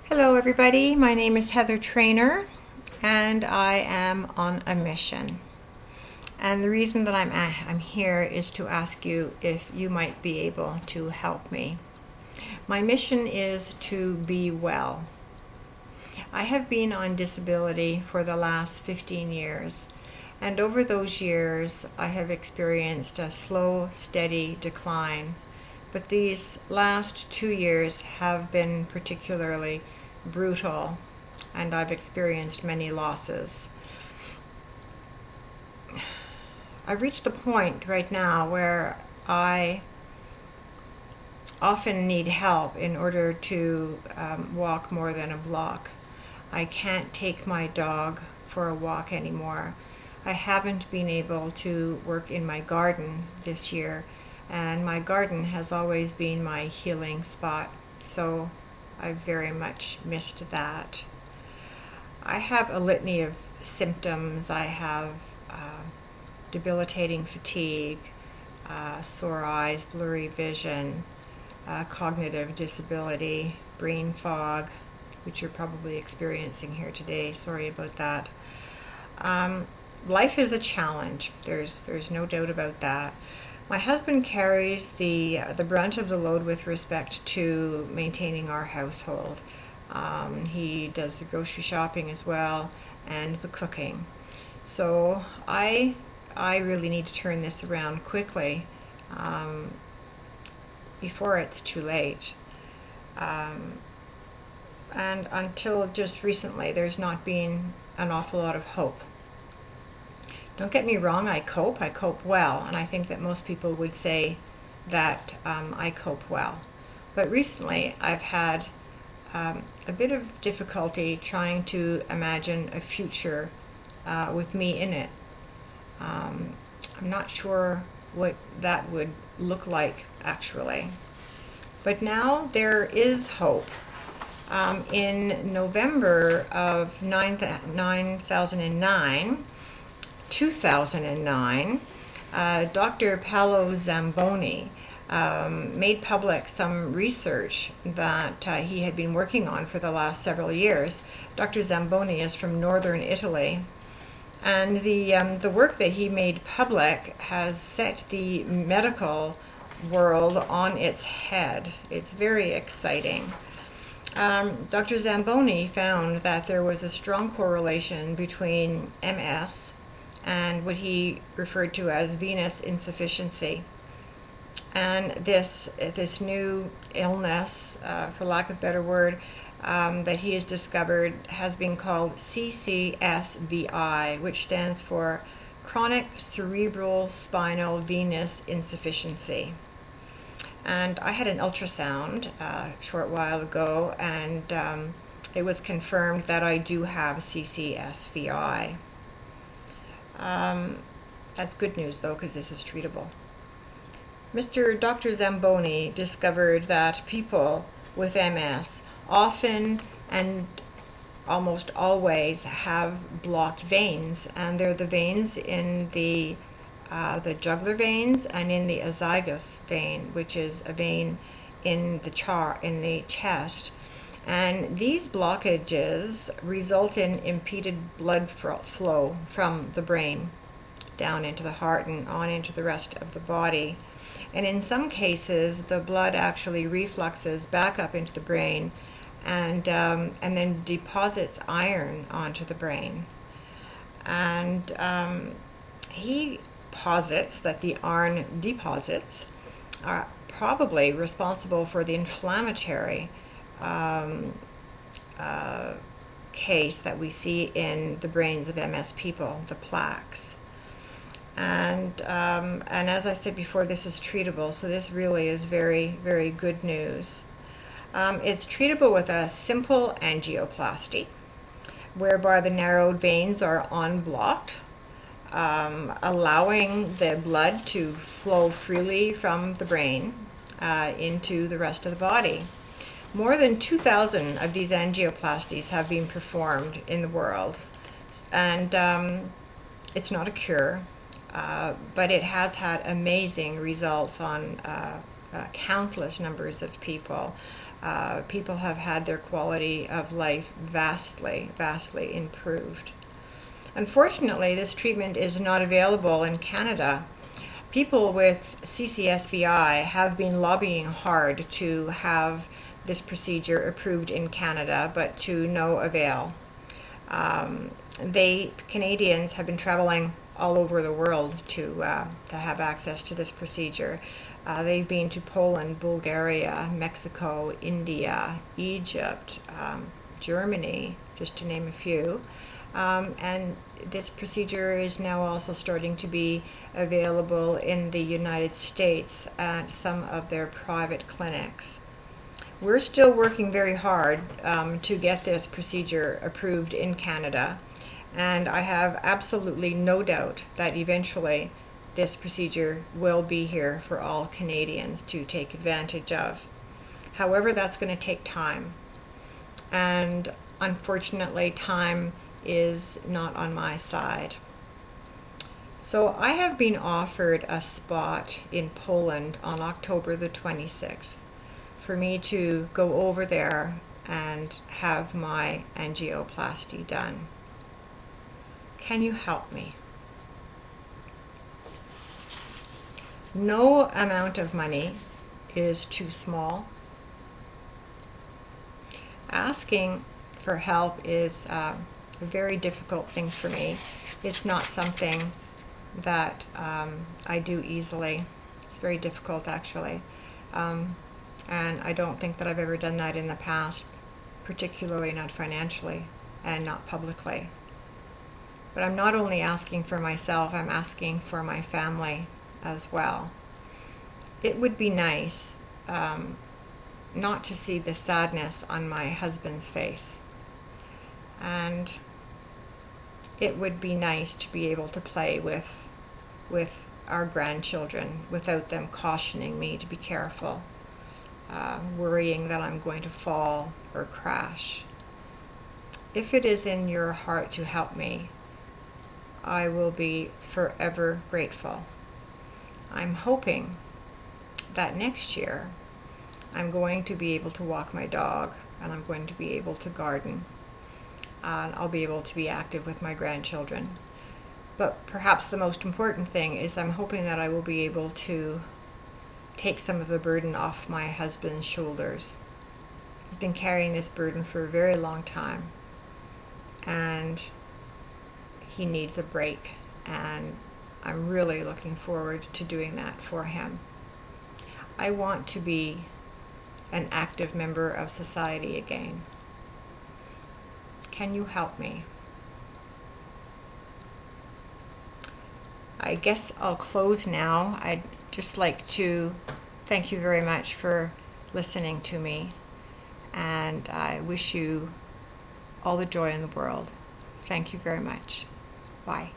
Hello everybody, my name is Heather Trainer and I am on a mission. And the reason that I'm here is to ask you if you might be able to help me. My mission is to be well. I have been on disability for the last 15 years, and over those years I have experienced a slow, steady decline. But these last 2 years have been particularly brutal, and I've experienced many losses. I've reached the point right now where I often need help in order to walk more than a block. I can't take my dog for a walk anymore. I haven't been able to work in my garden this year, and my garden has always been my healing spot, so I very much missed that. I have a litany of symptoms. I have debilitating fatigue, sore eyes, blurry vision, cognitive disability, brain fog, which you're probably experiencing here today. Sorry about that. Life is a challenge. There's no doubt about that. My husband carries the brunt of the load with respect to maintaining our household. He does the grocery shopping as well and the cooking. So I really need to turn this around quickly before it's too late. And until just recently, there's not been an awful lot of hope. Don't get me wrong, I cope well, and I think that most people would say that I cope well. But recently I've had a bit of difficulty trying to imagine a future with me in it. I'm not sure what that would look like actually. But now there is hope. In November of 2009, Dr. Paolo Zamboni made public some research that he had been working on for the last several years. Dr. Zamboni is from northern Italy, and the work that he made public has set the medical world on its head. It's very exciting. Dr. Zamboni found that there was a strong correlation between MS and what he referred to as venous insufficiency. And this new illness, for lack of a better word, that he has discovered has been called CCSVI, which stands for chronic cerebral spinal venous insufficiency. And I had an ultrasound a short while ago, and it was confirmed that I do have CCSVI. That's good news though, because this is treatable. Dr. Zamboni discovered that people with MS often and almost always have blocked veins, and they're the veins in the jugular veins and in the azygos vein, which is a vein in the chest. And these blockages result in impeded blood flow from the brain down into the heart and on into the rest of the body. And in some cases, the blood actually refluxes back up into the brain and then deposits iron onto the brain. And he posits that the iron deposits are probably responsible for the inflammatory case that we see in the brains of MS people, the plaques. And as I said before, this is treatable, so this really is very, very good news. It's treatable with a simple angioplasty, whereby the narrowed veins are unblocked, allowing the blood to flow freely from the brain into the rest of the body. More than 2,000 of these angioplasties have been performed in the world, and it's not a cure, but it has had amazing results on countless numbers of people. People have had their quality of life vastly, vastly improved. Unfortunately, this treatment is not available in Canada. People with CCSVI have been lobbying hard to have this procedure approved in Canada, but to no avail. Canadians have been traveling all over the world to have access to this procedure. They've been to Poland, Bulgaria, Mexico, India, Egypt, Germany, just to name a few. And this procedure is now also starting to be available in the United States at some of their private clinics. We're still working very hard to get this procedure approved in Canada, and I have absolutely no doubt that eventually this procedure will be here for all Canadians to take advantage of. However, that's going to take time, and unfortunately time is not on my side. So I have been offered a spot in Poland on October the 26th for me to go over there and have my angioplasty done. Can you help me? No amount of money is too small. Asking for help is a very difficult thing for me. It's not something that I do easily. It's very difficult, actually. And I don't think that I've ever done that in the past, particularly not financially and not publicly. But I'm not only asking for myself, I'm asking for my family as well. It would be nice not to see the sadness on my husband's face. And it would be nice to be able to play with our grandchildren without them cautioning me to be careful, worrying that I'm going to fall or crash. If it is in your heart to help me, I will be forever grateful. I'm hoping that next year I'm going to be able to walk my dog, and I'm going to be able to garden, and I'll be able to be active with my grandchildren. But perhaps the most important thing is I'm hoping that I will be able to take some of the burden off my husband's shoulders. He's been carrying this burden for a very long time, and he needs a break, and I'm really looking forward to doing that for him. I want to be an active member of society again. Can you help me? I guess I'll close now. I'd just like to thank you very much for listening to me, and I wish you all the joy in the world. Thank you very much. Bye.